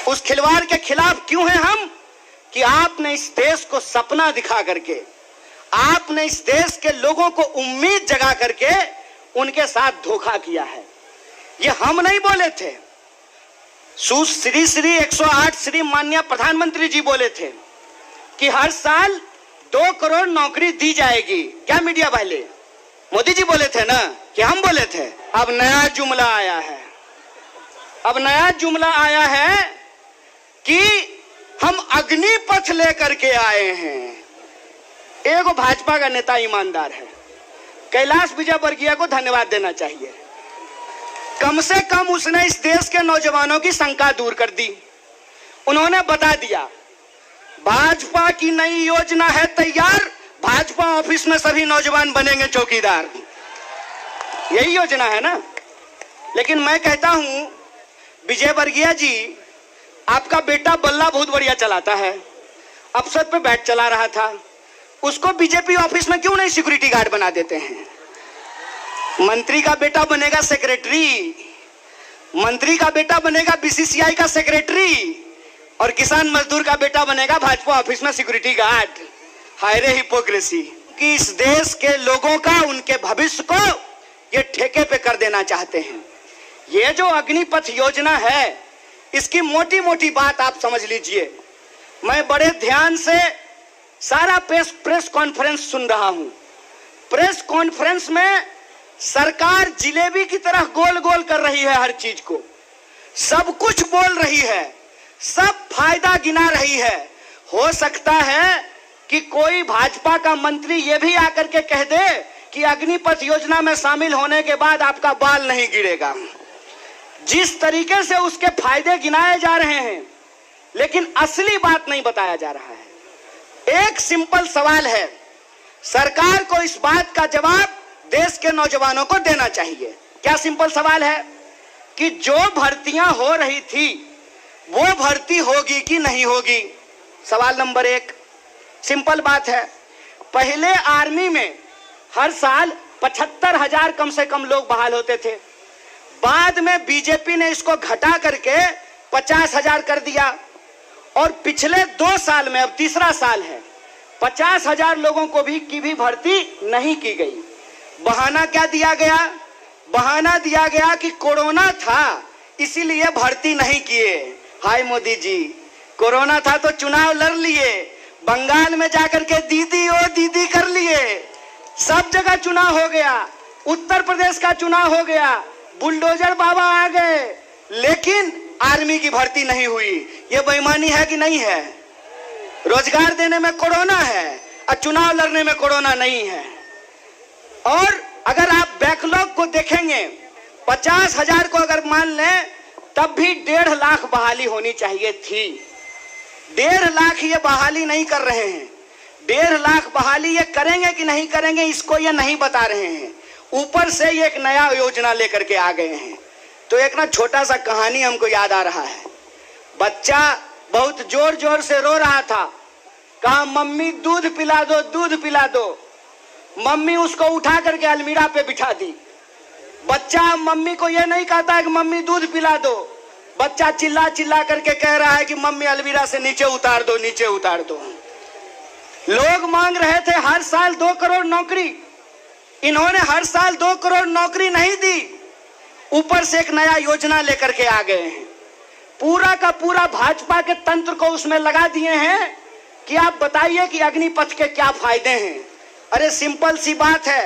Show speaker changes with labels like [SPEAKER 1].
[SPEAKER 1] उस खिलवाड़ के खिलाफ क्यों हैं हम कि आपने इस देश को सपना दिखा करके, आपने इस देश के लोगों को उम्मीद जगा करके उनके साथ धोखा किया है। ये हम नहीं बोले थे, श्री 108 श्री माननीय प्रधानमंत्री जी बोले थे कि हर साल 2 करोड़ नौकरी दी जाएगी। क्या मीडिया वाले? मोदी जी बोले थे ना कि हम बोले थे? अब नया जुमला आया है, अब नया जुमला आया है कि हम अग्निपथ लेकर के आए हैं। एक भाजपा का नेता ईमानदार है, कैलाश विजयवर्गीय को धन्यवाद देना चाहिए। कम से कम उसने इस देश के नौजवानों की शंका दूर कर दी। उन्होंने बता दिया भाजपा की नई योजना है तैयार, भाजपा ऑफिस में सभी नौजवान बनेंगे चौकीदार। यही योजना है ना। लेकिन मैं कहता हूं विजयवर्गीय जी, आपका बेटा बल्ला बहुत बढ़िया चलाता है, अफसर पे बैठ चला रहा था, उसको बीजेपी ऑफिस में क्यों नहीं सिक्योरिटी गार्ड बना देते हैं? मंत्री का बेटा बनेगा सेक्रेटरी, मंत्री का बेटा बनेगा बीसीसीआई का सेक्रेटरी, और किसान मजदूर का बेटा बनेगा भाजपा ऑफिस में सिक्योरिटी गार्ड। हाय रे हिपोक्रेसी कि इस देश के लोगों का, उनके भविष्य को ये ठेके पे कर देना चाहते हैं। ये जो अग्निपथ योजना है, इसकी मोटी मोटी बात आप समझ लीजिए। मैं बड़े ध्यान से सारा प्रेस कॉन्फ्रेंस सुन रहा हूं। प्रेस कॉन्फ्रेंस में सरकार जिलेबी की तरह गोल गोल कर रही है, हर चीज को सब कुछ बोल रही है, सब फायदा गिना रही है। हो सकता है कि कोई भाजपा का मंत्री ये भी आकर के कह दे कि अग्निपथ योजना में शामिल होने के बाद आपका बाल नहीं गिरेगा। जिस तरीके से उसके फायदे गिनाए जा रहे हैं, लेकिन असली बात नहीं बताया जा रहा है। एक सिंपल सवाल है, सरकार को इस बात का जवाब देश के नौजवानों को देना चाहिए। क्या सिंपल सवाल है कि जो भर्तियां हो रही थी वो भर्ती होगी कि नहीं होगी? सवाल नंबर 1 सिंपल बात है। पहले आर्मी में हर साल 75,000 कम से कम लोग बहाल होते थे। बाद में बीजेपी ने इसको घटा करके 50,000 कर दिया, और पिछले 2 साल में, अब तीसरा साल है, 50,000 लोगों को की भी भर्ती नहीं की गई। बहाना क्या दिया गया? बहाना दिया गया कि कोरोना था इसीलिए भर्ती नहीं किए। हाय मोदी जी, कोरोना था तो चुनाव लड़ लिए, बंगाल में जाकर के दीदी ओ दीदी कर लिए, सब जगह चुनाव हो गया, उत्तर प्रदेश का चुनाव हो गया, बुलडोजर बाबा आ गए, लेकिन आर्मी की भर्ती नहीं हुई। ये बेईमानी है कि नहीं है? रोजगार देने में कोरोना है और चुनाव लड़ने में कोरोना नहीं है। और अगर आप बैकलॉग को देखेंगे, 50,000 को अगर मान लें, तब भी 1.5 लाख बहाली होनी चाहिए थी। 1.5 लाख ये बहाली नहीं कर रहे हैं। 1.5 लाख बहाली ये करेंगे कि नहीं करेंगे, इसको ये नहीं बता रहे हैं। ऊपर से ये एक नया योजना लेकर के आ गए हैं। तो एक ना छोटा सा कहानी हमको याद आ रहा है। बच्चा बहुत जोर जोर से रो रहा था, कहा मम्मी दूध पिला दो, दूध पिला दो। मम्मी उसको उठा करके अलमीरा पे बिठा दी। बच्चा मम्मी को यह नहीं कहता है कि मम्मी दूध पिला दो, बच्चा चिल्ला चिल्ला करके कह रहा है कि मम्मी अलमीरा से नीचे उतार दो, नीचे उतार दो। लोग मांग रहे थे हर साल 2 करोड़ नौकरी, इन्होंने हर साल 2 करोड़ नौकरी नहीं दी, ऊपर से एक नया योजना लेकर के आ गए हैं। पूरा का पूरा भाजपा के तंत्र को उसमें लगा दिए हैं कि आप बताइए कि अग्निपथ के क्या फायदे हैं। अरे सिंपल सी बात है।